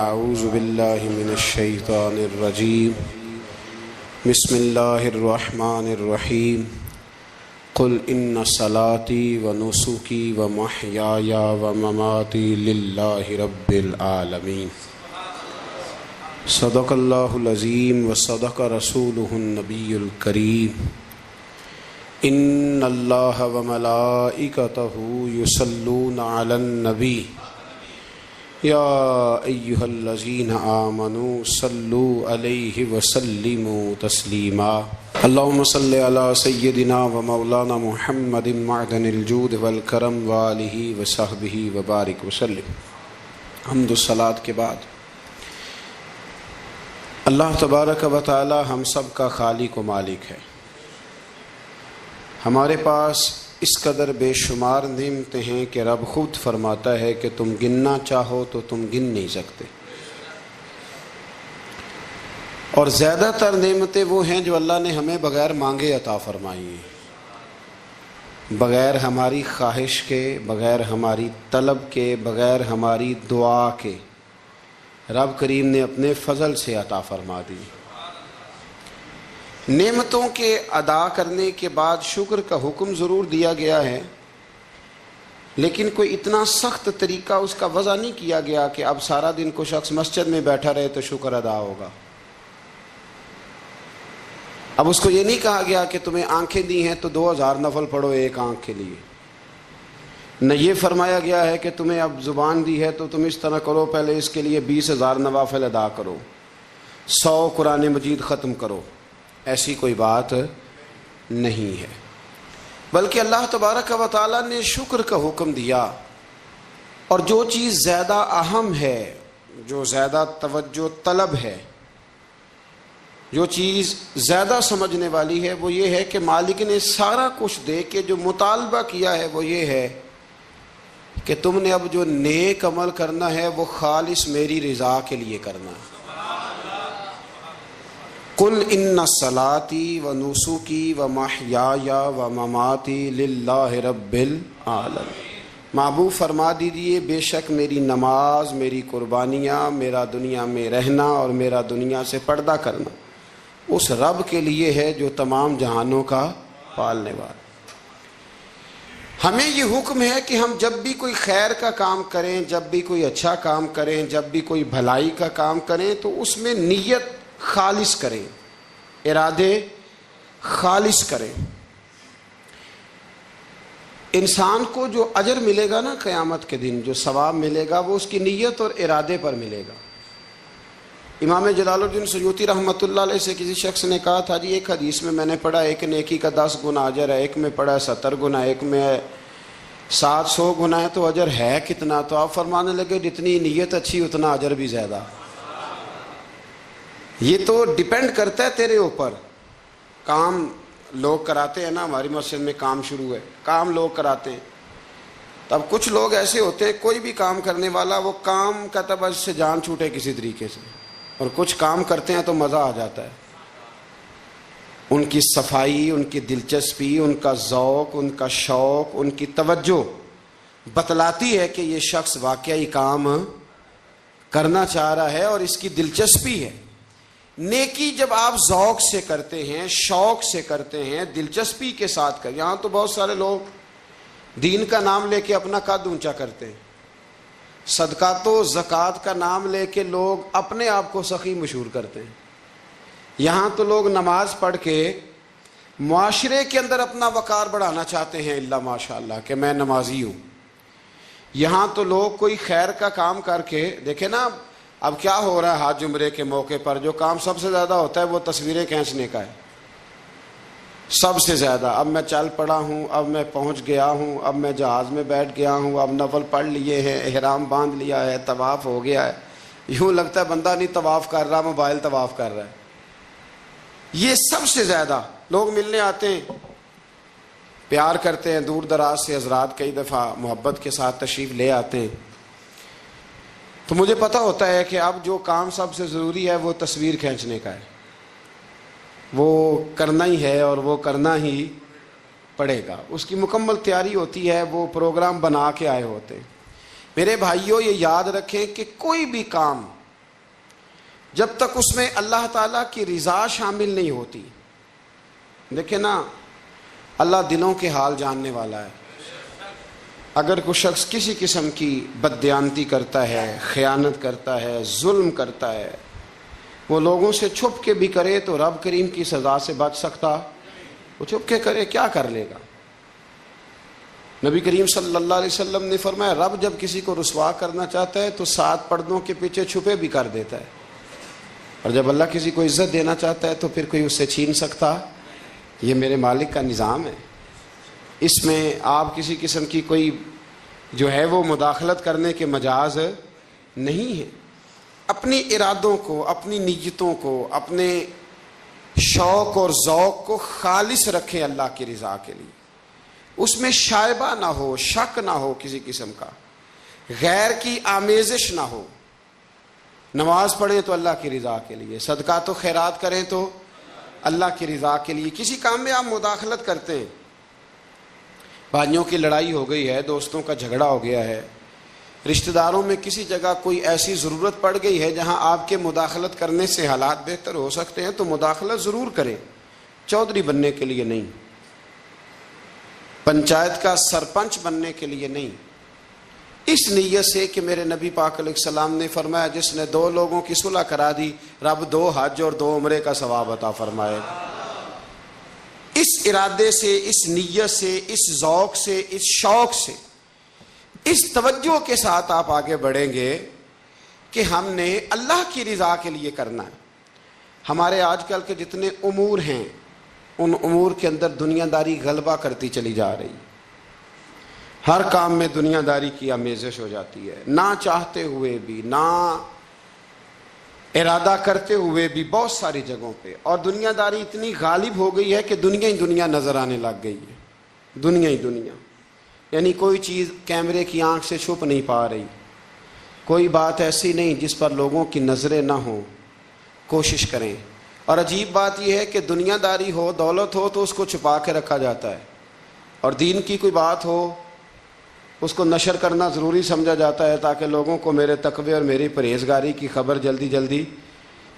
اعوذ باللہ من الشیطان الرجیم بسم اللہ الرحمن الرحیم قل ان صلاتی و نسکی و محیای و مماتی للہ رب العالمین صدق اللہ العظیم و صدق رسولہ النبی الکریم ان اللہ و ملائکتہ یصلون علی النبی یا ایہا الذین آمنوا صلوا علیہ وسلموا تسلیما اللہم صلی علی سیدنا و مولانا محمد معدن الجود والکرم وآلہ وصحبہ وبارک وسلم۔ حمد و صلاۃ کے بعد اللہ تبارک و تعالی ہم سب کا خالق و مالک ہے۔ ہمارے پاس اس قدر بے شمار نعمتیں ہیں کہ رب خود فرماتا ہے کہ تم گننا چاہو تو تم گن نہیں سکتے، اور زیادہ تر نعمتیں وہ ہیں جو اللہ نے ہمیں بغیر مانگے عطا فرمائی ہیں، بغیر ہماری خواہش کے، بغیر ہماری طلب کے، بغیر ہماری دعا کے رب کریم نے اپنے فضل سے عطا فرما دی۔ نعمتوں کے ادا کرنے کے بعد شکر کا حکم ضرور دیا گیا ہے، لیکن کوئی اتنا سخت طریقہ اس کا وضع نہیں کیا گیا کہ اب سارا دن کوئی شخص مسجد میں بیٹھا رہے تو شکر ادا ہوگا۔ اب اس کو یہ نہیں کہا گیا کہ تمہیں آنکھیں دی ہیں تو 2000 نفل پڑھو ایک آنکھ کے لیے، نہ یہ فرمایا گیا ہے کہ تمہیں اب زبان دی ہے تو تم اس طرح کرو، پہلے اس کے لیے 20,000 نوافل ادا کرو، 100 قرآن مجید ختم کرو۔ ایسی کوئی بات نہیں ہے، بلکہ اللہ تبارک و تعالیٰ نے شکر کا حکم دیا، اور جو چیز زیادہ اہم ہے، جو زیادہ توجہ طلب ہے، جو چیز زیادہ سمجھنے والی ہے، وہ یہ ہے کہ مالک نے سارا کچھ دے کے جو مطالبہ کیا ہے وہ یہ ہے کہ تم نے اب جو نیک عمل کرنا ہے وہ خالص میری رضا کے لیے کرنا ہے۔ قل ان صلاتی و نسکی و محیای و مماتی للہ رب العالمین۔ محبوب فرما دیجیے بے شک میری نماز، میری قربانیاں، میرا دنیا میں رہنا اور میرا دنیا سے پردہ کرنا اس رب کے لیے ہے جو تمام جہانوں کا پالنے والا۔ ہمیں یہ حکم ہے کہ ہم جب بھی کوئی خیر کا کام کریں، جب بھی کوئی اچھا کام کریں، جب بھی کوئی بھلائی کا کام کریں تو اس میں نیت خالص کریں، ارادے خالص کریں۔ انسان کو جو اجر ملے گا نا قیامت کے دن، جو ثواب ملے گا وہ اس کی نیت اور ارادے پر ملے گا۔ امام جلال الدین سیوطی رحمۃ اللہ علیہ سے کسی شخص نے کہا تھا جی ایک حدیث میں نے پڑھا ایک نیکی کا 10 گنا اجر ہے، ایک میں پڑھا 70 گنا، ایک میں 700 گنا ہے، تو اجر ہے کتنا؟ تو آپ فرمانے لگے جتنی نیت اچھی اتنا اجر بھی زیادہ۔ یہ تو ڈیپینڈ کرتا ہے تیرے اوپر۔ کام لوگ کراتے ہیں نا، ہماری مسجد میں کام شروع ہے، کام لوگ کراتے ہیں، تب کچھ لوگ ایسے ہوتے ہیں کوئی بھی کام کرنے والا وہ کام کا تب اس سے جان چھوٹے کسی طریقے سے، اور کچھ کام کرتے ہیں تو مزہ آ جاتا ہے۔ ان کی صفائی، ان کی دلچسپی، ان کا ذوق، ان کا شوق، ان کی توجہ بتلاتی ہے کہ یہ شخص واقعی کام کرنا چاہ رہا ہے اور اس کی دلچسپی ہے۔ نیکی جب آپ ذوق سے کرتے ہیں، شوق سے کرتے ہیں، دلچسپی کے ساتھ کرتے ہیں، یہاں تو بہت سارے لوگ دین کا نام لے کے اپنا قد اونچا کرتے ہیں، صدقات و زکوٰۃ کا نام لے کے لوگ اپنے آپ کو سخی مشہور کرتے ہیں۔ یہاں تو لوگ نماز پڑھ کے معاشرے کے اندر اپنا وقار بڑھانا چاہتے ہیں، اللہ ماشاء اللہ کہ میں نمازی ہوں۔ یہاں تو لوگ کوئی خیر کا کام کر کے دیکھیں نا، اب کیا ہو رہا ہے حج عمرے کے موقع پر جو کام سب سے زیادہ ہوتا ہے وہ تصویریں کھینچنے کا ہے، سب سے زیادہ۔ اب میں چل پڑا ہوں، اب میں پہنچ گیا ہوں، اب میں جہاز میں بیٹھ گیا ہوں، اب نفل پڑھ لیے ہیں، احرام باندھ لیا ہے، طواف ہو گیا ہے، یوں لگتا ہے بندہ نہیں طواف کر رہا، موبائل طواف کر رہا ہے۔ یہ سب سے زیادہ لوگ ملنے آتے ہیں، پیار کرتے ہیں، دور دراز سے حضرات کئی دفعہ محبت کے ساتھ تشریف لے آتے ہیں، تو مجھے پتہ ہوتا ہے کہ اب جو کام سب سے ضروری ہے وہ تصویر کھینچنے کا ہے، وہ کرنا ہی ہے اور وہ کرنا ہی پڑے گا، اس کی مکمل تیاری ہوتی ہے، وہ پروگرام بنا کے آئے ہوتے ہیں۔ میرے بھائیوں یہ یاد رکھیں کہ کوئی بھی کام جب تک اس میں اللہ تعالیٰ کی رضا شامل نہیں ہوتی. دیکھیں نا، اللہ دلوں کے حال جاننے والا ہے. اگر کوئی شخص کسی قسم کی بددیانتی کرتا ہے، خیانت کرتا ہے، ظلم کرتا ہے، وہ لوگوں سے چھپ کے بھی کرے تو رب کریم کی سزا سے بچ سکتا؟ وہ چھپ کے کرے کیا کر لے گا؟ نبی کریم صلی اللہ علیہ وسلم نے فرمایا رب جب کسی کو رسوا کرنا چاہتا ہے تو 7 پردوں کے پیچھے چھپے بھی کر دیتا ہے، اور جب اللہ کسی کو عزت دینا چاہتا ہے تو پھر کوئی اس سے چھین سکتا؟ یہ میرے مالک کا نظام ہے. اس میں آپ کسی قسم کی کوئی جو ہے وہ مداخلت کرنے کے مجاز نہیں ہے. اپنی ارادوں کو، اپنی نیتوں کو، اپنے شوق اور ذوق کو خالص رکھیں اللہ کی رضا کے لیے. اس میں شائبہ نہ ہو، شک نہ ہو کسی قسم کا، غیر کی آمیزش نہ ہو. نماز پڑھیں تو اللہ کی رضا کے لیے، صدقات و خیرات کریں تو اللہ کی رضا کے لیے. کسی کام میں آپ مداخلت کرتے ہیں، بھائیوں کی لڑائی ہو گئی ہے، دوستوں کا جھگڑا ہو گیا ہے، رشتہ داروں میں کسی جگہ کوئی ایسی ضرورت پڑ گئی ہے جہاں آپ کے مداخلت کرنے سے حالات بہتر ہو سکتے ہیں تو مداخلت ضرور کریں، چودھری بننے کے لیے نہیں، پنچایت کا سرپنچ بننے کے لیے نہیں. اس نیت سے کہ میرے نبی پاک علیہ السلام نے فرمایا جس نے 2 لوگوں کی صلح کرا دی رب 2 حج اور 2 عمرے کا ثواب عطا فرمائے گا. اس ارادے سے، اس نیت سے، اس ذوق سے، اس شوق سے، اس توجہ کے ساتھ آپ آگے بڑھیں گے کہ ہم نے اللہ کی رضا کے لیے کرنا ہے. ہمارے آج کل کے جتنے امور ہیں ان امور کے اندر دنیا داری غلبہ کرتی چلی جا رہی. ہر کام میں دنیا داری کی آمیزش ہو جاتی ہے، نہ چاہتے ہوئے بھی، نہ ارادہ کرتے ہوئے بھی بہت ساری جگہوں پہ. اور دنیا داری اتنی غالب ہو گئی ہے کہ دنیا ہی دنیا نظر آنے لگ گئی ہے. دنیا ہی دنیا، یعنی کوئی چیز کیمرے کی آنکھ سے چھپ نہیں پا رہی، کوئی بات ایسی نہیں جس پر لوگوں کی نظریں نہ ہوں. کوشش کریں. اور عجیب بات یہ ہے کہ دنیا داری ہو، دولت ہو تو اس کو چھپا کے رکھا جاتا ہے، اور دین کی کوئی بات ہو اس کو نشر کرنا ضروری سمجھا جاتا ہے تاکہ لوگوں کو میرے تقوی اور میری پرہیزگاری کی خبر جلدی جلدی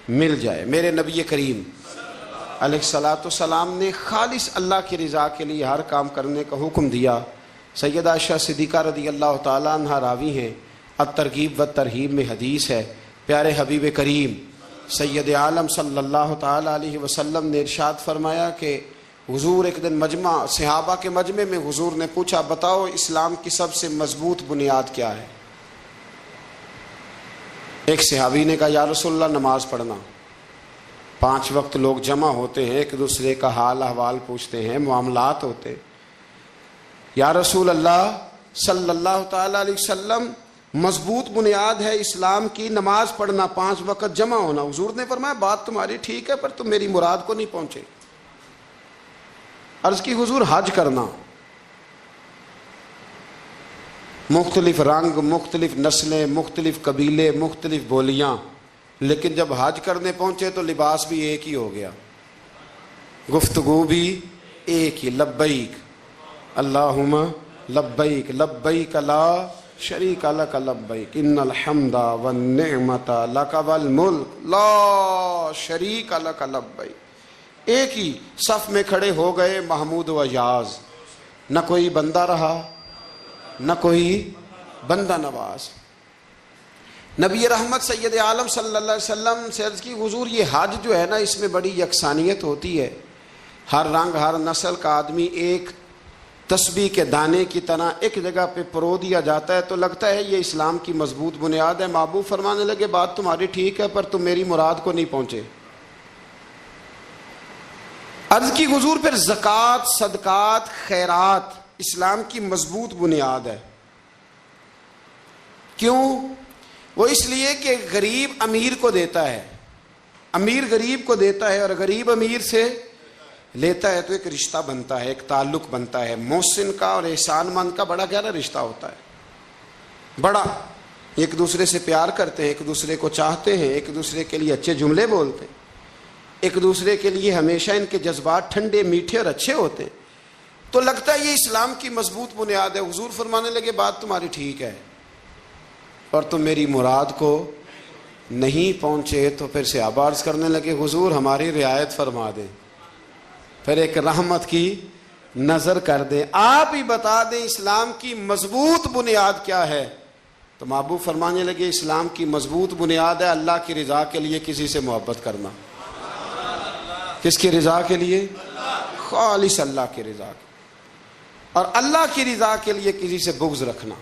مل جائے. میرے نبی کریم علیہ الصلاۃ والسلام نے خالص اللہ کی رضا کے لیے ہر کام کرنے کا حکم دیا. سیدہ عائشہ صدیقہ رضی اللہ تعالیٰ عنہ راوی ہیں، الترغیب والترہیب میں حدیث ہے. پیارے حبیب کریم سید عالم صلی اللہ تعالیٰ علیہ وسلم نے ارشاد فرمایا کہ حضور ایک دن مجمع صحابہ کے مجمع میں حضور نے پوچھا بتاؤ اسلام کی سب سے مضبوط بنیاد کیا ہے؟ ایک صحابی نے کہا یا رسول اللہ نماز پڑھنا. 5 وقت لوگ جمع ہوتے ہیں، ایک دوسرے کا حال احوال پوچھتے ہیں، معاملات ہوتے ہیں. یا رسول اللہ صلی اللہ تعالیٰ علیہ وسلم مضبوط بنیاد ہے اسلام کی نماز پڑھنا، 5 وقت جمع ہونا. حضور نے فرمایا بات تمہاری ٹھیک ہے پر تم میری مراد کو نہیں پہنچے. عرض کی حضور حج کرنا، مختلف رنگ، مختلف نسلیں، مختلف قبیلے، مختلف بولیاں، لیکن جب حج کرنے پہنچے تو لباس بھی ایک ہی ہو گیا، گفتگو بھی ایک ہی، لبیک اللہم لبیک لبیک لا شریک لک لبیک ان الحمد والنعمت لک والملک لا شریک لک لبیک. ایک ہی صف میں کھڑے ہو گئے محمود و ایاز، نہ کوئی بندہ رہا نہ کوئی بندہ نواز. نبی رحمت سید عالم صلی اللہ علیہ وسلم سے عرض کی حضور یہ حج جو ہے نا اس میں بڑی یکسانیت ہوتی ہے، ہر رنگ ہر نسل کا آدمی ایک تسبیح کے دانے کی طرح ایک جگہ پہ پرو دیا جاتا ہے، تو لگتا ہے یہ اسلام کی مضبوط بنیاد ہے. محبوب فرمانے لگے بات تمہاری ٹھیک ہے پر تم میری مراد کو نہیں پہنچے. عرض کی حضور پھر زکوٰۃ، صدقات، خیرات اسلام کی مضبوط بنیاد ہے. کیوں؟ وہ اس لیے کہ غریب امیر کو دیتا ہے، امیر غریب کو دیتا ہے، اور غریب امیر سے لیتا ہے تو ایک رشتہ بنتا ہے، ایک تعلق بنتا ہے. محسن کا اور احسان مند کا بڑا گہرا رشتہ ہوتا ہے، بڑا ایک دوسرے سے پیار کرتے ہیں، ایک دوسرے کو چاہتے ہیں، ایک دوسرے کے لیے اچھے جملے بولتے ہیں، ایک دوسرے کے لیے ہمیشہ ان کے جذبات ٹھنڈے میٹھے اور اچھے ہوتے ہیں. تو لگتا ہے یہ اسلام کی مضبوط بنیاد ہے. حضور فرمانے لگے بات تمہاری ٹھیک ہے اور تم میری مراد کو نہیں پہنچے تو پھر صحابہ عرض کرنے لگے حضور ہماری رعایت فرما دیں، پھر ایک رحمت کی نظر کر دیں، آپ ہی بتا دیں اسلام کی مضبوط بنیاد کیا ہے۔ تو محبوب فرمانے لگے اسلام کی مضبوط بنیاد ہے اللہ کی رضا کے لیے کسی سے محبت کرنا۔ کس کی رضا کے لیے؟ خالص اللہ کی رضا کے، اور اللہ کی رضا کے لیے کسی سے بغض رکھنا،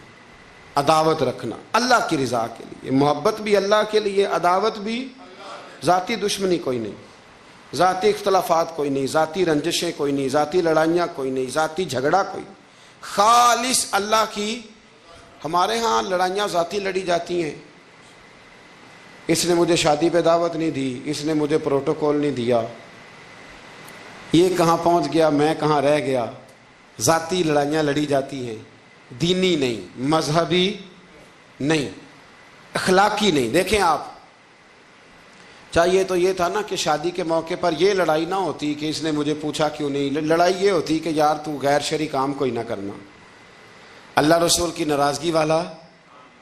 عداوت رکھنا اللہ کی رضا کے لیے، محبت بھی اللہ کے لیے، عداوت بھی، ذاتی دشمنی کوئی نہیں، ذاتی اختلافات کوئی نہیں، ذاتی رنجشیں کوئی نہیں، ذاتی لڑائیاں کوئی نہیں، ذاتی جھگڑا کوئی نہیں، خالص اللہ کی۔ ہمارے ہاں لڑائیاں ذاتی لڑی جاتی ہیں، اس نے مجھے شادی پہ دعوت نہیں دی، اس نے مجھے پروٹوکول نہیں دیا، یہ کہاں پہنچ گیا میں کہاں رہ گیا، ذاتی لڑائیاں لڑی جاتی ہیں، دینی نہیں، مذہبی نہیں، اخلاقی نہیں۔ دیکھیں آپ، چاہیے تو یہ تھا نا کہ شادی کے موقع پر یہ لڑائی نہ ہوتی کہ اس نے مجھے پوچھا کیوں نہیں، لڑائی یہ ہوتی کہ یار تو غیر شرعی کام کوئی نہ کرنا، اللہ رسول کی ناراضگی والا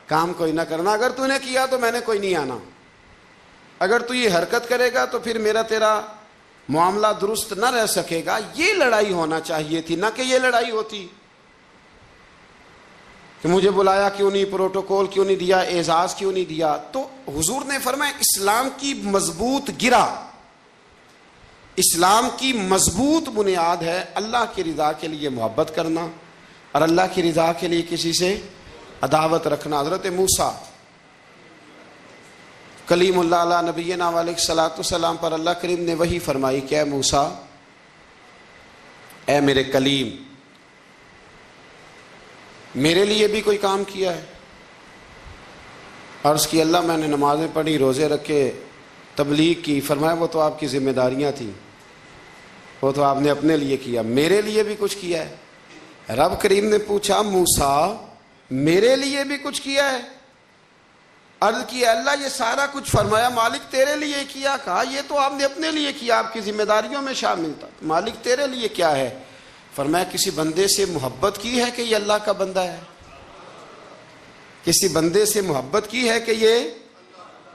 کام کوئی نہ کرنا، اگر تو نے کیا تو میں نے کوئی نہیں آنا، اگر تو یہ حرکت کرے گا تو پھر میرا تیرا معاملہ درست نہ رہ سکے گا۔ یہ لڑائی ہونا چاہیے تھی، نہ کہ یہ لڑائی ہوتی کہ مجھے بلایا کیوں نہیں، پروٹوکول کیوں نہیں دیا، اعزاز کیوں نہیں دیا۔ تو حضور نے فرمایا اسلام کی مضبوط گرہ، اسلام کی مضبوط بنیاد ہے اللہ کی رضا کے لیے محبت کرنا اور اللہ کی رضا کے لیے کسی سے عداوت رکھنا۔ حضرت موسیٰ کلیم اللہ علیہ نبینا علیہ الصلوۃ والسلام پر اللہ کریم نے وحی فرمائی کہ اے موسیٰ، اے میرے کلیم، میرے لیے بھی کوئی کام کیا ہے؟ عرض کی اللہ میں نے نمازیں پڑھی، روزے رکھے، تبلیغ کی۔ فرمایا وہ تو آپ کی ذمہ داریاں تھیں، وہ تو آپ نے اپنے لیے کیا، میرے لیے بھی کچھ کیا ہے؟ رب کریم نے پوچھا موسیٰ میرے لیے بھی کچھ کیا ہے؟ عرض کی اللہ یہ سارا کچھ، فرمایا مالک تیرے لیے کیا۔ کہا یہ تو آپ نے اپنے لیے کیا، آپ کی ذمہ داریوں میں شامل تھا، مالک تیرے لیے کیا ہے؟ فرمایا کسی بندے سے محبت کی ہے کہ یہ اللہ کا بندہ ہے، کسی بندے سے محبت کی ہے کہ یہ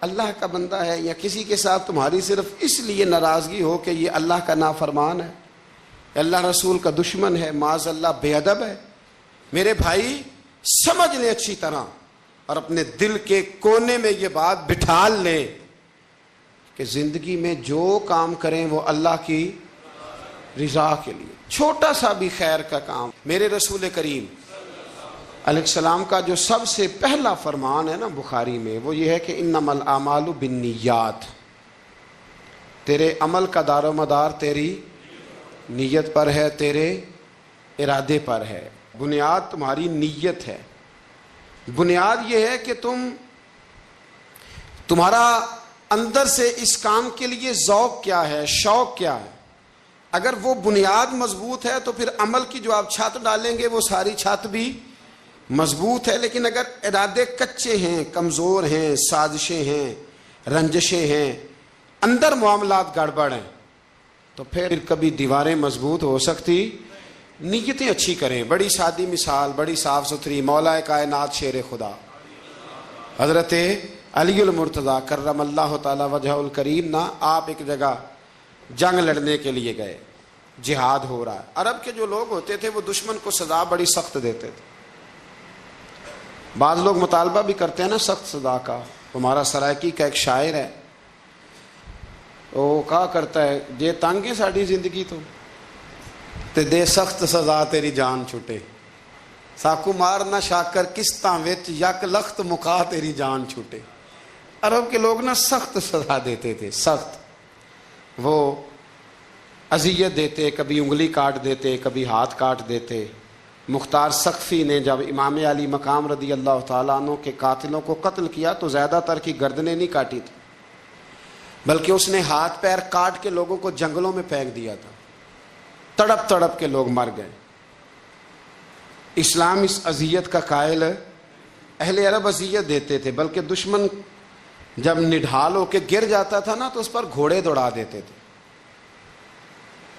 اللہ کا بندہ ہے، یا کسی کے ساتھ تمہاری صرف اس لیے ناراضگی ہو کہ یہ اللہ کا نافرمان ہے، اللہ رسول کا دشمن ہے، معاذ اللہ بے ادب ہے۔ میرے بھائی سمجھ لیں اچھی طرح اور اپنے دل کے کونے میں یہ بات بٹھا لیں کہ زندگی میں جو کام کریں وہ اللہ کی رضا کے لیے، چھوٹا سا بھی خیر کا کام۔ میرے رسول کریم علیہ السلام کا جو سب سے پہلا فرمان ہے نا بخاری میں، وہ یہ ہے کہ انما الاعمال بالنیات، تیرے عمل کا دار و مدار تیری نیت پر ہے، تیرے ارادے پر ہے۔ بنیاد تمہاری نیت ہے، بنیاد یہ ہے کہ تمہارا اندر سے اس کام کے لیے ذوق کیا ہے، شوق کیا ہے۔ اگر وہ بنیاد مضبوط ہے تو پھر عمل کی جو آپ چھت ڈالیں گے وہ ساری چھت بھی مضبوط ہے، لیکن اگر ارادے کچے ہیں، کمزور ہیں، سازشیں ہیں، رنجشیں ہیں، اندر معاملات گڑبڑ ہیں، تو پھر کبھی دیواریں مضبوط ہو سکتی۔ نیتیں اچھی کریں، بڑی سادی مثال، بڑی صاف ستھری، مولا کائنات شیر خدا حضرت علی المرتضیٰ کرم اللہ تعالی وجہ الکریم نا، آپ ایک جگہ جنگ لڑنے کے لیے گئے، جہاد ہو رہا ہے۔ عرب کے جو لوگ ہوتے تھے وہ دشمن کو سزا بڑی سخت دیتے تھے، بعض لوگ مطالبہ بھی کرتے ہیں نا سخت سزا کا۔ ہمارا سرائکی کا ایک شاعر ہے، وہ کہا کرتا ہے جے تنگ ہے ساڈی زندگی تو تے دے سخت سزا تیری جان چھٹے، ساکو مار نہ شاکر قسطاں وچ یک لخت مکا تیری جان چھٹے۔ عرب کے لوگ نا سخت سزا دیتے تھے، سخت، وہ اذیت دیتے، کبھی انگلی کاٹ دیتے، کبھی ہاتھ کاٹ دیتے۔ مختار سقفی نے جب امام علی مقام رضی اللہ تعالیٰ عنہ کے قاتلوں کو قتل کیا تو زیادہ تر کی گردنیں نہیں کاٹی تھی، بلکہ اس نے ہاتھ پیر کاٹ کے لوگوں کو جنگلوں میں پھینک دیا تھا، تڑپ تڑپ کے لوگ مر گئے۔ اسلام اس اذیت کا قائل ہے۔ اہل عرب اذیت دیتے تھے، بلکہ دشمن جب نڈھال ہو کے گر جاتا تھا نا تو اس پر گھوڑے دوڑا دیتے تھے،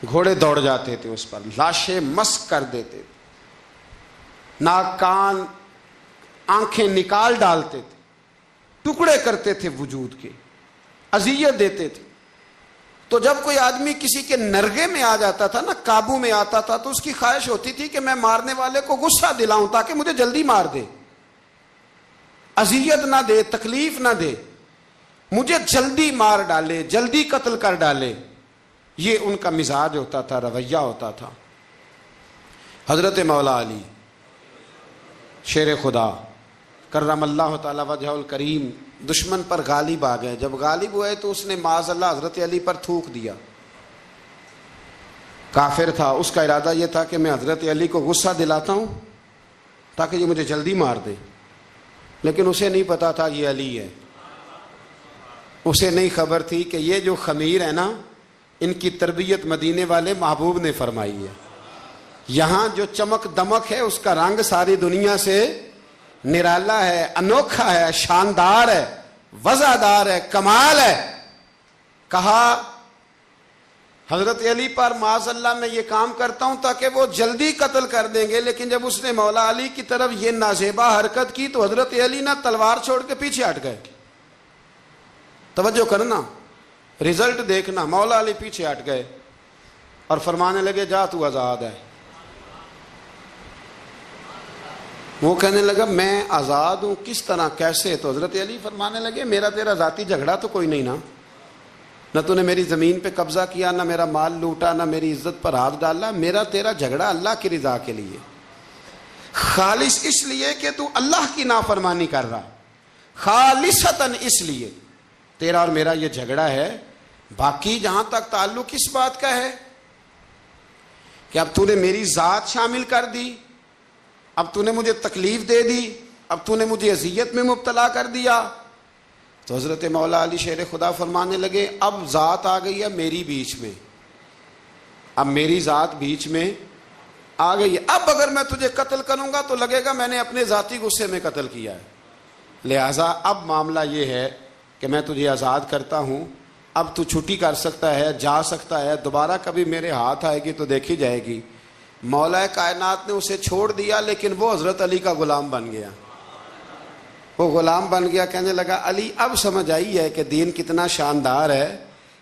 گھوڑے دوڑ جاتے تھے اس پر، لاشیں مسک کر دیتے تھے، ناک کان آنکھیں نکال ڈالتے تھے، ٹکڑے کرتے تھے وجود کے، اذیت دیتے تھے. تو جب کوئی آدمی کسی کے نرغے میں آ جاتا تھا نا، قابو میں آتا تھا، تو اس کی خواہش ہوتی تھی کہ میں مارنے والے کو غصہ دلاؤں تاکہ مجھے جلدی مار دے، اذیت نہ دے، تکلیف نہ دے، مجھے جلدی مار ڈالے، جلدی قتل کر ڈالے. یہ ان کا مزاج ہوتا تھا، رویہ ہوتا تھا. حضرت مولا علی شیر خدا کرم اللہ تعالی وجہ الکریم دشمن پر غالب آ گئے. جب غالب ہوئے تو اس نے معاذ اللہ حضرت علی پر تھوک دیا. کافر تھا، اس کا ارادہ یہ تھا کہ میں حضرت علی کو غصہ دلاتا ہوں تاکہ یہ مجھے جلدی مار دے، لیکن اسے نہیں پتا تھا یہ علی ہے. اسے نہیں خبر تھی کہ یہ جو خمیر ہے نا، ان کی تربیت مدینے والے محبوب نے فرمائی ہے. یہاں جو چمک دمک ہے اس کا رنگ ساری دنیا سے نرالا ہے، انوکھا ہے، شاندار ہے، وزادار ہے، کمال ہے. کہا حضرت علی پر معاذ اللہ میں یہ کام کرتا ہوں تاکہ وہ جلدی قتل کر دیں گے. لیکن جب اس نے مولا علی کی طرف یہ نازیبا حرکت کی تو حضرت علی نہ تلوار چھوڑ کے پیچھے ہٹ گئے. توجہ کرنا، رزلٹ دیکھنا. مولا علی پیچھے ہٹ گئے اور فرمانے لگے جا تو آزاد ہے. وہ کہنے لگا میں آزاد ہوں، کس طرح، کیسے؟ تو حضرت علی فرمانے لگے میرا تیرا ذاتی جھگڑا تو کوئی نہیں نا، نہ تو نے میری زمین پہ قبضہ کیا، نہ میرا مال لوٹا، نہ میری عزت پر ہاتھ ڈالا. میرا تیرا جھگڑا اللہ کی رضا کے لیے، خالص اس لیے کہ تو اللہ کی نافرمانی کر رہا، خالصتاً اس لیے تیرا اور میرا یہ جھگڑا ہے. باقی جہاں تک تعلق اس بات کا ہے کہ اب تو نے میری ذات شامل کر دی، اب تو نے مجھے تکلیف دے دی، اب تو نے مجھے اذیت میں مبتلا کر دیا. تو حضرت مولا علی شیر خدا فرمانے لگے اب ذات آ گئی ہے میری بیچ میں، اب میری ذات بیچ میں آ گئی ہے. اب اگر میں تجھے قتل کروں گا تو لگے گا میں نے اپنے ذاتی غصے میں قتل کیا ہے. لہٰذا اب معاملہ یہ ہے کہ میں تجھے آزاد کرتا ہوں، اب تو چھٹی کر سکتا ہے، جا سکتا ہے، دوبارہ کبھی میرے ہاتھ آئے گی تو دیکھی جائے گی. مولا کائنات نے اسے چھوڑ دیا، لیکن وہ حضرت علی کا غلام بن گیا. وہ غلام بن گیا، کہنے لگا علی اب سمجھ آئی ہے کہ دین کتنا شاندار ہے،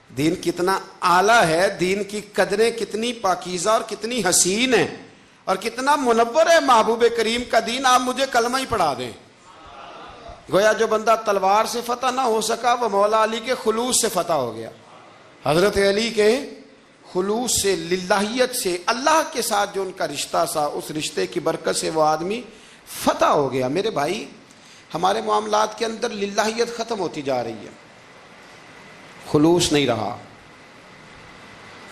دین کتنا اعلیٰ ہے، دین کی قدریں کتنی پاکیزہ اور کتنی حسین ہیں، اور کتنا منور ہے محبوب کریم کا دین. آپ مجھے کلمہ ہی پڑھا دیں. گویا جو بندہ تلوار سے فتح نہ ہو سکا وہ مولا علی کے خلوص سے فتح ہو گیا. حضرت علی کے خلوص سے، للہیت سے، اللہ کے ساتھ جو ان کا رشتہ تھا، اس رشتے کی برکت سے وہ آدمی فتح ہو گیا. میرے بھائی ہمارے معاملات کے اندر للہیت ختم ہوتی جا رہی ہے، خلوص نہیں رہا.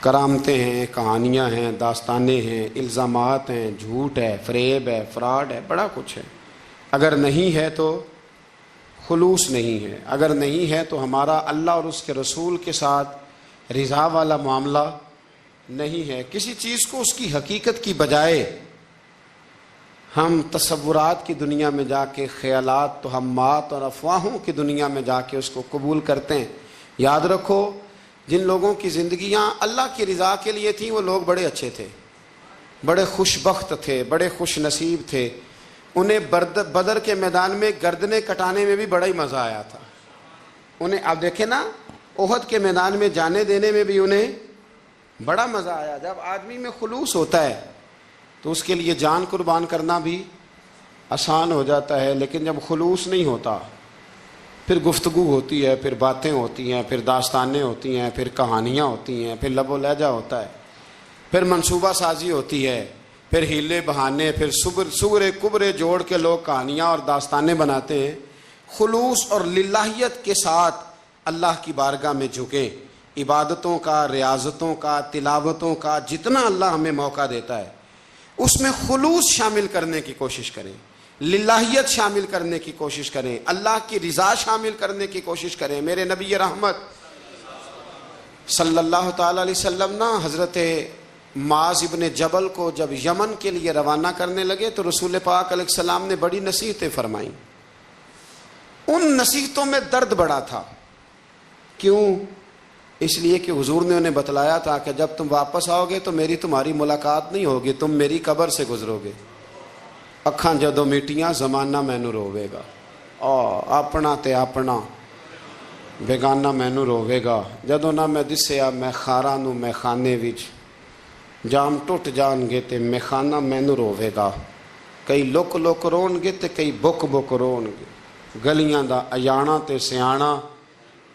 کرامتیں ہیں، کہانیاں ہیں، داستانیں ہیں، الزامات ہیں، جھوٹ ہے، فریب ہے، فراڈ ہے، بڑا کچھ ہے. اگر نہیں ہے تو خلوص نہیں ہے. اگر نہیں ہے تو ہمارا اللہ اور اس کے رسول کے ساتھ رضا والا معاملہ نہیں ہے. کسی چیز کو اس کی حقیقت کی بجائے ہم تصورات کی دنیا میں جا کے، خیالات، توہمات اور افواہوں کی دنیا میں جا کے اس کو قبول کرتے ہیں. یاد رکھو جن لوگوں کی زندگیاں اللہ کی رضا کے لیے تھیں وہ لوگ بڑے اچھے تھے، بڑے خوش بخت تھے، بڑے خوش نصیب تھے. انہیں بدر کے میدان میں گردنیں کٹانے میں بھی بڑا ہی مزہ آیا تھا. انہیں آپ دیکھیں نا، احد کے میدان میں جانے دینے میں بھی انہیں بڑا مزہ آیا. جب آدمی میں خلوص ہوتا ہے تو اس کے لیے جان قربان کرنا بھی آسان ہو جاتا ہے. لیکن جب خلوص نہیں ہوتا پھر گفتگو ہوتی ہے، پھر باتیں ہوتی ہیں، پھر داستانیں ہوتی ہیں، پھر کہانیاں ہوتی ہیں، پھر لب و لہجہ ہوتا ہے، پھر منصوبہ سازی ہوتی ہے، پھر ہیلے بہانے، پھر سغرے کبرے جوڑ کے لوگ کہانیاں اور داستانیں بناتے ہیں. خلوص اور للہیت کے ساتھ اللہ کی بارگاہ میں جھکیں. عبادتوں کا، ریاضتوں کا، تلاوتوں کا جتنا اللہ ہمیں موقع دیتا ہے اس میں خلوص شامل کرنے کی کوشش کریں، للہیت شامل کرنے کی کوشش کریں، اللہ کی رضا شامل کرنے کی کوشش کریں. میرے نبی رحمت صلی اللہ تعالی علیہ وسلم نا حضرت معاذ ابن جبل کو جب یمن کے لیے روانہ کرنے لگے تو رسول پاک علیہ السلام نے بڑی نصیحتیں فرمائیں. ان نصیحتوں میں درد بڑا تھا. کیوں؟ اس لیے کہ حضور نے انہیں بتلایا تھا کہ جب تم واپس آؤ گے تو میری تمہاری ملاقات نہیں ہوگی، تم میری قبر سے گزرو گے. اکھاں جدوں میٹیاں زمانہ مینوں روے گا. ਆਪਣਾ ਤੇ ਆਪਣਾ ਬੇਗਾਨਾ ਮੈਨੂੰ ਰੋਵੇਗਾ। ਜਦੋਂ ਨਾ ਮੈਂ ਦਿਸਿਆ ਮੈਖਾਰਾਂ ਨੂੰ ਮੈਖਾਨੇ ਵਿੱਚ, ਜਾਮ ਟੁੱਟ ਜਾਣਗੇ ਤੇ ਮੈਖਾਨਾ ਮੈਨੂੰ ਰੋਵੇਗਾ। ਕਈ ਲੁੱਕ ਲੁੱਕ ਰੋਣਗੇ ਤੇ ਕਈ ਬੁੱਕ ਬੁੱਕ ਰੋਣਗੇ। ਗਲੀਆਂ ਦਾ ਅਜਾਣਾ ਤੇ ਸਿਆਣਾ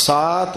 7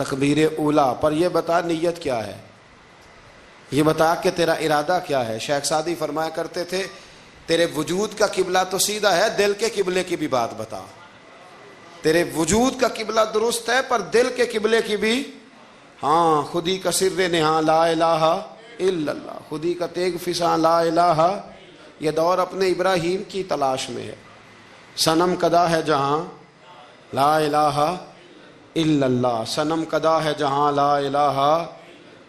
تکبیر اولا پر یہ بتا نیت کیا ہے، یہ بتا کہ تیرا ارادہ کیا ہے۔ شیخ سعدی فرمایا کرتے تھے تیرے وجود کا قبلہ تو سیدھا ہے، دل کے قبلے کی بھی بات بتا۔ تیرے وجود کا قبلہ درست ہے پر دل کے قبلے کی بھی، ہاں خودی کا سر نہاں لا الہ الا اللہ، خودی کا تیگ فساں لا الہ، یہ دور اپنے ابراہیم کی تلاش میں ہے۔ صنم کدا ہے جہاں لا الہ الا اللہ، صنم کدا ہے جہاں لا الہ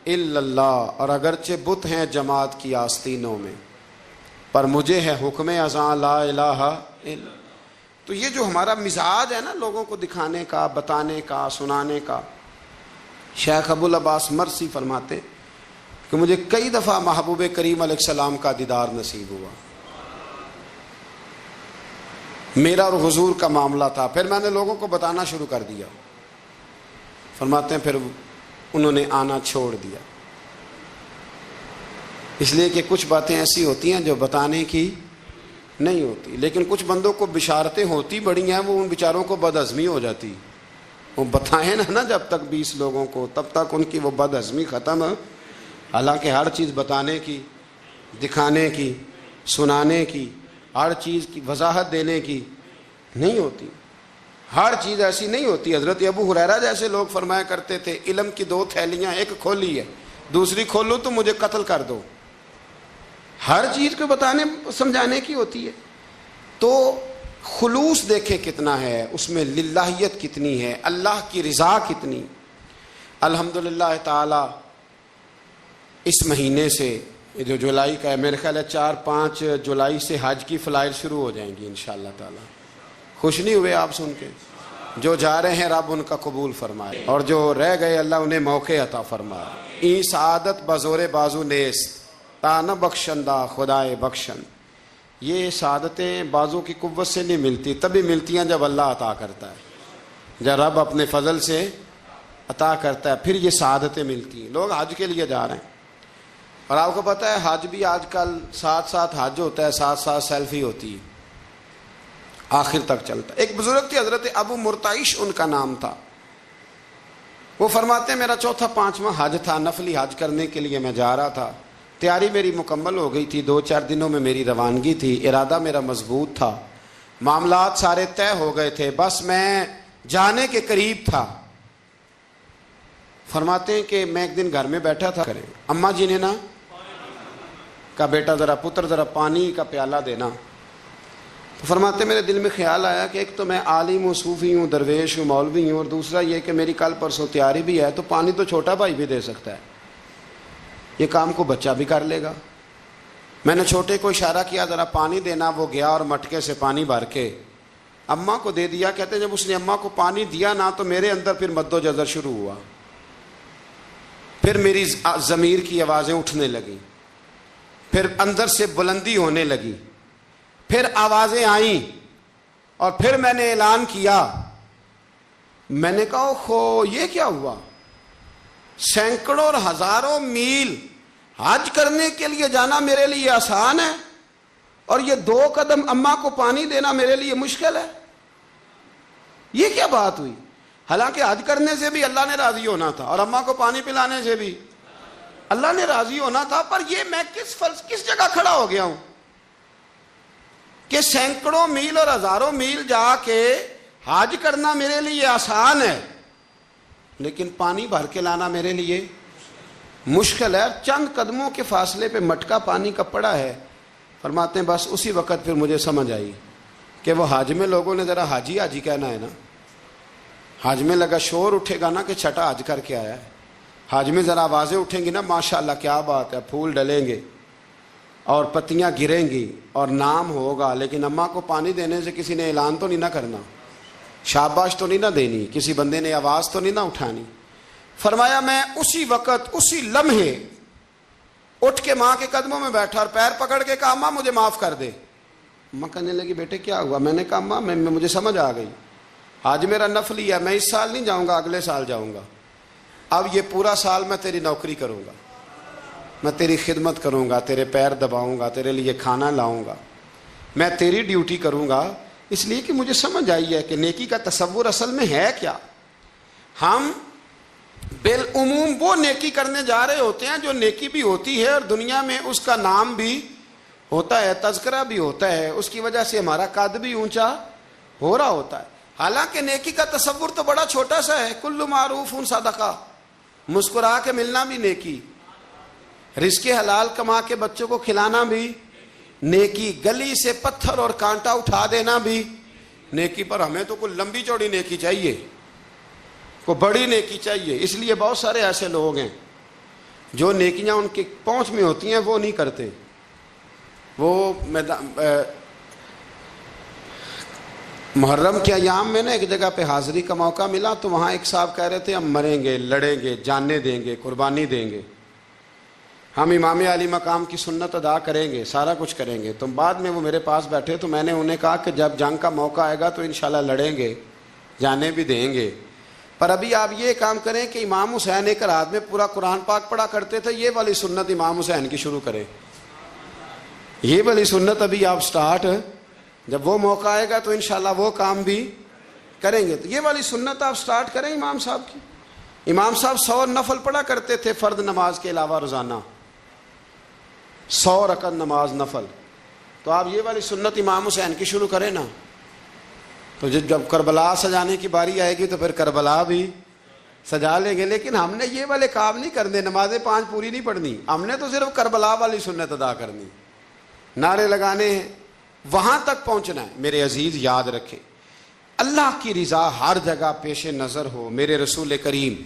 الا اللہ، اور اگرچہ بت ہیں جماعت کی آستینوں میں پر مجھے ہے حکم ازاں لا الہ الا اللہ۔ تو یہ جو ہمارا مزاج ہے نا لوگوں کو دکھانے کا، بتانے کا، سنانے کا، شیخ ابو العباس مرسی فرماتے کہ مجھے کئی دفعہ محبوب کریم علیہ السلام کا دیدار نصیب ہوا، میرا اور حضور کا معاملہ تھا، پھر میں نے لوگوں کو بتانا شروع کر دیا۔ فرماتے ہیں پھر انہوں نے آنا چھوڑ دیا، اس لیے کہ کچھ باتیں ایسی ہوتی ہیں جو بتانے کی نہیں ہوتی، لیکن کچھ بندوں کو بشارتیں ہوتی بڑی ہیں، وہ ان بیچاروں کو بد ہضمی ہو جاتی، وہ بتائیں نا جب تک 20 لوگوں کو، تب تک ان کی وہ بد ہضمی ختم۔ حالانکہ ہر چیز بتانے کی، دکھانے کی، سنانے کی، ہر چیز کی وضاحت دینے کی نہیں ہوتی، ہر چیز ایسی نہیں ہوتی۔ حضرت ابو ہریرہ جیسے لوگ فرمایا کرتے تھے علم کی 2 تھیلیاں، ایک کھولی ہے، دوسری کھولو تو مجھے قتل کر دو۔ ہر چیز کو بتانے سمجھانے کی ہوتی ہے۔ تو خلوص دیکھے کتنا ہے اس میں، للہیت کتنی ہے، اللہ کی رضا کتنی۔ الحمدللہ تعالی اس مہینے سے جو جولائی کا ہے، میرے خیال ہے 4-5 جولائی سے حج کی فلائٹ شروع ہو جائیں گی انشاءاللہ تعالی۔ خوش نہیں ہوئے آپ سن کے؟ جو جا رہے ہیں رب ان کا قبول فرمائے، اور جو رہ گئے اللہ انہیں موقع عطا فرمائے۔ ای سعادت بزور بازو نیست تا نہ بخشندہ خدائے بخشن، یہ سعادتیں بازو کی قوت سے نہیں ملتی، تبھی ملتی ہیں جب اللہ عطا کرتا ہے، جب رب اپنے فضل سے عطا کرتا ہے پھر یہ سعادتیں ملتی ہیں۔ لوگ حج کے لیے جا رہے ہیں، اور آپ کو پتہ ہے حج بھی آج کل ساتھ ساتھ حج ہوتا ہے، ساتھ ساتھ سیلفی ہوتی ہے، آخر تک چلتا ہے۔ ایک بزرگ تھے حضرت ابو مرتعش ان کا نام تھا، وہ فرماتے ہیں میرا 4تھا-5واں حج تھا، نفلی حج کرنے کے لیے میں جا رہا تھا، تیاری میری مکمل ہو گئی تھی، 2-4 دنوں میں میری روانگی تھی، ارادہ میرا مضبوط تھا، معاملات سارے طے ہو گئے تھے، بس میں جانے کے قریب تھا۔ فرماتے ہیں کہ میں ایک دن گھر میں بیٹھا تھا، کریں اماں جی نے نا کہا بیٹا ذرا پتر ذرا پانی کا پیالہ دینا۔ تو فرماتے میرے دل میں خیال آیا کہ ایک تو میں عالم ہوں، صوفی ہوں، درویش ہوں، مولوی ہوں، اور دوسرا یہ کہ میری کل پرسوں تیاری بھی ہے، تو پانی تو چھوٹا بھائی بھی دے سکتا ہے، یہ کام کو بچہ بھی کر لے گا۔ میں نے چھوٹے کو اشارہ کیا ذرا پانی دینا، وہ گیا اور مٹکے سے پانی بھر کے اماں کو دے دیا۔ کہتے ہیں جب اس نے اماں کو پانی دیا نا تو میرے اندر پھر مد و جزر شروع ہوا، پھر میری ضمیر کی آوازیں اٹھنے لگیں، پھر اندر سے بلندی ہونے لگی، پھر آوازیں آئیں، اور پھر میں نے اعلان کیا، میں نے کہا خو یہ کیا ہوا؟ سینکڑوں اور ہزاروں میل حج کرنے کے لیے جانا میرے لیے آسان ہے، اور یہ 2 قدم اماں کو پانی دینا میرے لیے مشکل ہے، یہ کیا بات ہوئی؟ حالانکہ حج کرنے سے بھی اللہ نے راضی ہونا تھا، اور اماں کو پانی پلانے سے بھی اللہ نے راضی ہونا تھا، پر یہ میں کس جگہ کھڑا ہو گیا ہوں کہ سینکڑوں میل اور ہزاروں میل جا کے حج کرنا میرے لیے آسان ہے، لیکن پانی بھر کے لانا میرے لیے مشکل ہے۔ چند قدموں کے فاصلے پہ مٹکا پانی کا پڑا ہے۔ فرماتے ہیں بس اسی وقت پھر مجھے سمجھ آئی کہ وہ حج میں لوگوں نے ذرا حاجی حاجی کہنا ہے نا، حج میں لگا شور اٹھے گا نا کہ چھٹا حج کر کے آیا ہے، حج میں ذرا آوازیں اٹھیں گی نا ماشاءاللہ کیا بات ہے، پھول ڈلیں گے اور پتیاں گریں گی اور نام ہوگا، لیکن اماں کو پانی دینے سے کسی نے اعلان تو نہیں نہ کرنا، شاباش تو نہیں نہ دینی، کسی بندے نے آواز تو نہیں نہ اٹھانی۔ فرمایا میں اسی وقت اسی لمحے اٹھ کے ماں کے قدموں میں بیٹھا اور پیر پکڑ کے کہا اماں مجھے معاف کر دے۔ اماں کہنے لگی بیٹے کیا ہوا؟ میں نے کہا اماں مجھے سمجھ آ گئی، آج میرا نفلی ہے، میں اس سال نہیں جاؤں گا، اگلے سال جاؤں گا، اب یہ پورا سال میں تیری نوکری کروں گا، میں تیری خدمت کروں گا، تیرے پیر دباؤں گا، تیرے لیے کھانا لاؤں گا، میں تیری ڈیوٹی کروں گا، اس لیے کہ مجھے سمجھ آئی ہے کہ نیکی کا تصور اصل میں ہے کیا۔ ہم بالعموم وہ نیکی کرنے جا رہے ہوتے ہیں جو نیکی بھی ہوتی ہے اور دنیا میں اس کا نام بھی ہوتا ہے, تذکرہ بھی ہوتا ہے, اس کی وجہ سے ہمارا قد بھی اونچا ہو رہا ہوتا ہے. حالانکہ نیکی کا تصور تو بڑا چھوٹا سا ہے. کل معروف صدقہ, مسکرا کے ملنا بھی نیکی, رزق حلال کما کے بچوں کو کھلانا بھی نیکی, گلی سے پتھر اور کانٹا اٹھا دینا بھی نیکی. پر ہمیں تو کوئی لمبی چوڑی نیکی چاہیے, کوئی بڑی نیکی چاہیے. اس لیے بہت سارے ایسے لوگ ہیں جو نیکیاں ان کی پہنچ میں ہوتی ہیں وہ نہیں کرتے. وہ محرم کے ایام میں نا ایک جگہ پہ حاضری کا موقع ملا تو وہاں ایک صاحب کہہ رہے تھے ہم مریں گے, لڑیں گے, جانیں دیں گے, قربانی دیں گے, ہم امام علی مقام کی سنت ادا کریں گے, سارا کچھ کریں گے. تو بعد میں وہ میرے پاس بیٹھے تو میں نے انہیں کہا کہ جب جنگ کا موقع آئے گا تو انشاءاللہ لڑیں گے, جانے بھی دیں گے, پر ابھی آپ یہ کام کریں کہ امام حسین ایک رات میں پورا قرآن پاک پڑھا کرتے تھے, یہ والی سنت امام حسین کی شروع کریں. یہ والی سنت ابھی آپ سٹارٹ, جب وہ موقع آئے گا تو انشاءاللہ وہ کام بھی کریں گے. تو یہ والی سنت آپ سٹارٹ کریں امام صاحب کی. امام صاحب 100 نفل پڑھا کرتے تھے فرض نماز کے علاوہ روزانہ, 100 رکعت نماز نفل. تو آپ یہ والی سنت امام حسین کی شروع کریں نا, تو جب کربلا سجانے کی باری آئے گی تو پھر کربلا بھی سجا لیں گے. لیکن ہم نے یہ والے کام نہیں کرنے, نمازیں 5 پوری نہیں پڑھنی, ہم نے تو صرف کربلا والی سنت ادا کرنی, نعرے لگانے ہیں, وہاں تک پہنچنا ہے. میرے عزیز یاد رکھیں, اللہ کی رضا ہر جگہ پیش نظر ہو. میرے رسول کریم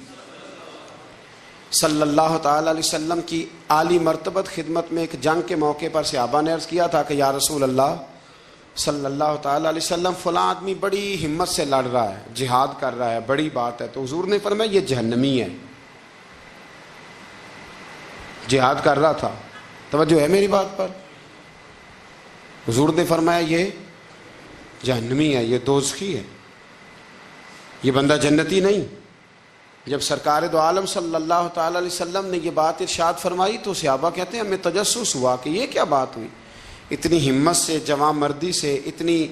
صلی اللہ تعالی علیہ وسلم کی عالی مرتبت خدمت میں ایک جنگ کے موقع پر صحابہ نے عرض کیا تھا کہ یا رسول اللہ صلی اللہ تعالی علیہ وسلم فلاں آدمی بڑی ہمت سے لڑ رہا ہے, جہاد کر رہا ہے, بڑی بات ہے. تو حضور نے فرمایا یہ جہنمی ہے. جہاد کر رہا تھا, توجہ ہے میری بات پر. حضور نے فرمایا یہ جہنمی ہے, یہ دوزخی ہے, یہ بندہ جنتی نہیں. جب سرکار دو عالم صلی اللہ تعالی علیہ وسلم نے یہ بات ارشاد فرمائی تو صحابہ کہتے ہیں ہمیں تجسس ہوا کہ یہ کیا بات ہوئی, اتنی ہمت سے, جوان مردی سے, اتنی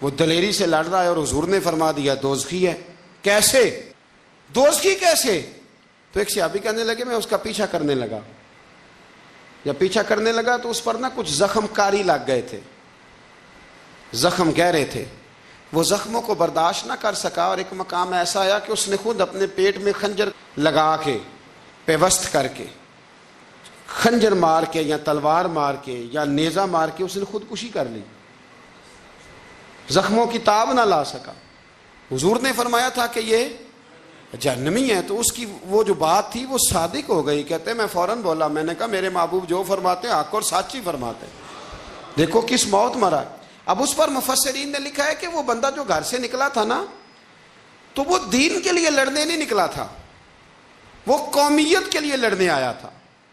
وہ دلیری سے لڑ رہا ہے اور حضور نے فرما دیا دوزخی ہے. کیسے دوزخی کیسے؟ تو ایک صحابی کہنے لگے میں اس کا پیچھا کرنے لگا. جب پیچھا کرنے لگا تو اس پر نا کچھ زخم کاری لگ گئے تھے, زخم گہرے تھے. وہ زخموں کو برداشت نہ کر سکا اور ایک مقام ایسا آیا کہ اس نے خود اپنے پیٹ میں خنجر لگا کے, پیوست کر کے, خنجر مار کے یا تلوار مار کے یا نیزہ مار کے اس نے خودکشی کر لی. زخموں کی تاب نہ لا سکا. حضور نے فرمایا تھا کہ یہ جہنمی ہے. تو اس کی وہ جو بات تھی وہ صادق ہو گئی. کہتے میں فوراً بولا, میں نے کہا میرے محبوب جو فرماتے ہیں حق اور سچ ہی فرماتے ہیں, دیکھو کس موت مرا. اب اس پر مفسرین نے لکھا ہے کہ وہ بندہ جو گھر سے نکلا تھا نا تو وہ دین کے لیے لڑنے نہیں نکلا تھا, وہ قومیت کے لیے لڑنے آیا تھا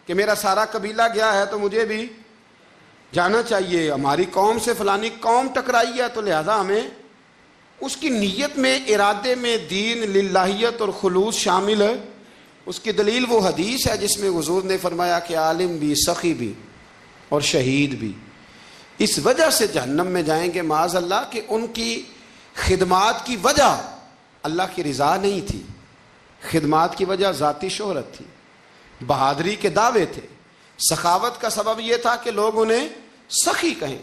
کہ میرا سارا قبیلہ گیا ہے تو مجھے بھی جانا چاہیے, ہماری قوم سے فلانی قوم ٹکرائی ہے تو لہذا ہمیں. اس کی نیت میں, ارادے میں دین, للہیت اور خلوص شامل ہے. اس کی دلیل وہ حدیث ہے جس میں حضور نے فرمایا کہ عالم بھی, سخی بھی اور شہید بھی اس وجہ سے جہنم میں جائیں گے معاذ اللہ کہ ان کی خدمات کی وجہ اللہ کی رضا نہیں تھی, خدمات کی وجہ ذاتی شہرت تھی, بہادری کے دعوے تھے. سخاوت کا سبب یہ تھا کہ لوگ انہیں سخی کہیں.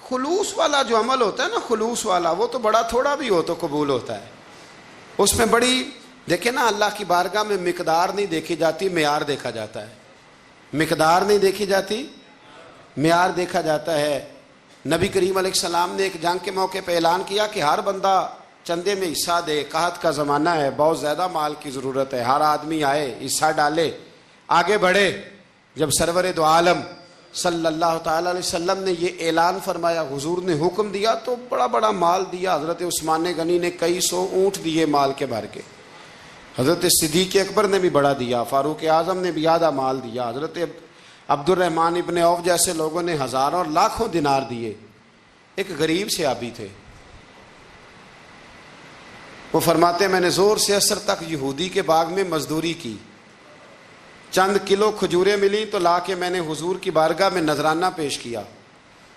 خلوص والا جو عمل ہوتا ہے نا, خلوص والا, وہ تو بڑا تھوڑا بھی ہو تو قبول ہوتا ہے. اس میں بڑی دیکھیں نا, اللہ کی بارگاہ میں مقدار نہیں دیکھی جاتی, معیار دیکھا جاتا ہے. مقدار نہیں دیکھی جاتی, معیار دیکھا جاتا ہے. نبی کریم علیہ السلام نے ایک جنگ کے موقع پہ اعلان کیا کہ ہر بندہ چندے میں حصہ دے, قحط کا زمانہ ہے, بہت زیادہ مال کی ضرورت ہے, ہر آدمی آئے, حصہ ڈالے, آگے بڑھے. جب سرور دو عالم صلی اللہ تعالی علیہ وسلم نے یہ اعلان فرمایا, حضور نے حکم دیا تو بڑا بڑا مال دیا. حضرت عثمان غنی نے کئی 100 اونٹ دیے مال کے بھر کے, حضرت صدیق اکبر نے بھی بڑا دیا, فاروق اعظم نے بھی آدھا مال دیا, حضرت عبد الرحمن ابن عوف جیسے لوگوں نے ہزاروں اور لاکھوں دینار دیے. ایک غریب صحابی تھے, وہ فرماتے میں نے زور سے عصر تک یہودی کے باغ میں مزدوری کی, چند کلو کھجوریں ملی تو لا کے میں نے حضور کی بارگاہ میں نذرانہ پیش کیا.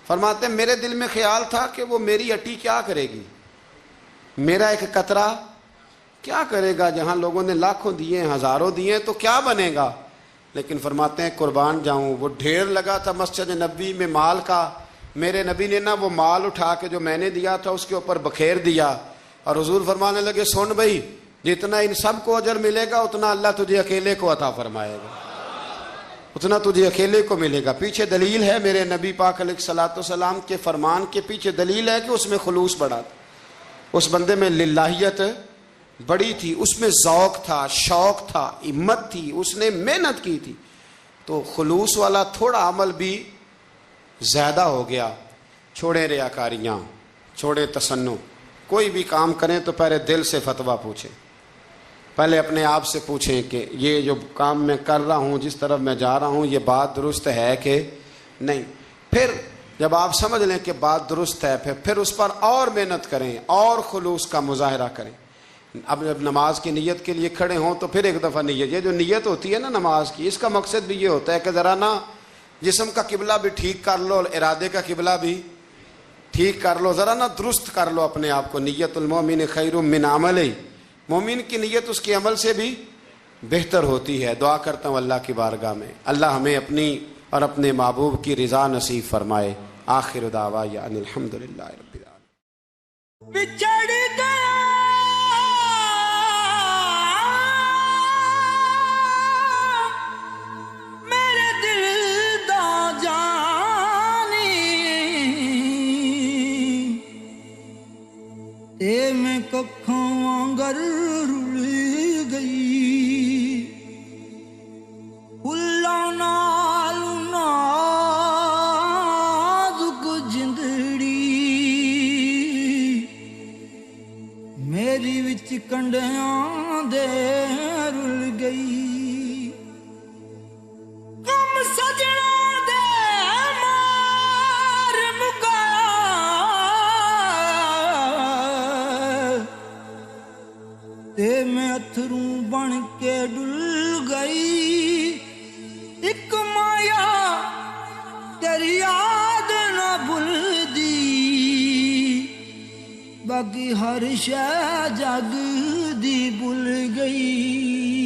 فرماتے میرے دل میں خیال تھا کہ وہ میری اٹی کیا کرے گی, میرا ایک قطرہ کیا کرے گا؟ جہاں لوگوں نے لاکھوں دیے ہیں، ہزاروں دیے ہیں، تو کیا بنے گا؟ لیکن فرماتے ہیں قربان جاؤں، وہ ڈھیر لگا تھا مسجد نبوی میں مال کا، میرے نبی نے نا وہ مال اٹھا کے جو میں نے دیا تھا اس کے اوپر بکھیر دیا، اور حضور فرمانے لگے سن بھائی، جتنا ان سب کو اجر ملے گا اتنا اللہ تجھے اکیلے کو عطا فرمائے گا، اتنا تجھے اکیلے کو ملے گا۔ پیچھے دلیل ہے، میرے نبی پاک علیہ الصلوۃ والسلام کے فرمان کے پیچھے دلیل ہے کہ اس میں خلوص بڑھا تھا، اس بندے میں للہیت بڑی تھی، اس میں ذوق تھا، شوق تھا، ہمت تھی، اس نے محنت کی تھی، تو خلوص والا تھوڑا عمل بھی زیادہ ہو گیا۔ چھوڑیں ریاکاریاں، چھوڑیں تصنع، کوئی بھی کام کریں تو پہلے دل سے فتویٰ پوچھیں، پہلے اپنے آپ سے پوچھیں کہ یہ جو کام میں کر رہا ہوں، جس طرف میں جا رہا ہوں، یہ بات درست ہے کہ نہیں۔ پھر جب آپ سمجھ لیں کہ بات درست ہے، پھر اس پر اور محنت کریں اور خلوص کا مظاہرہ کریں۔ اب جب نماز کی نیت کے لیے کھڑے ہوں تو پھر ایک دفعہ نیت، یہ جو نیت ہوتی ہے نا نماز کی، اس کا مقصد بھی یہ ہوتا ہے کہ ذرا نا جسم کا قبلہ بھی ٹھیک کر لو اور ارادے کا قبلہ بھی ٹھیک کر لو، ذرا نا درست کر لو اپنے آپ کو۔ نیت المومن خیر من عملہ، مومن کی نیت اس کے عمل سے بھی بہتر ہوتی ہے۔ دعا کرتا ہوں اللہ کی بارگاہ میں اللہ ہمیں اپنی اور اپنے محبوب کی رضا نصیب فرمائے۔ آخر دعوانا ان الحمدللہ رب العالمین۔ بچھڑ گیا میرے دل دا جانی، تے میں ککھوں وانگر رل گئی، پھلاں نال نازک جندڑی میری وچ کنڈیاں دے رل گئی، کم سجنا دے مار مکایا، تے میں اتھروں بن کے ڈل گئی، ایک مایا تیری یاد نہ بھلدی، باقی ہر شے جگ دی بھول گئی۔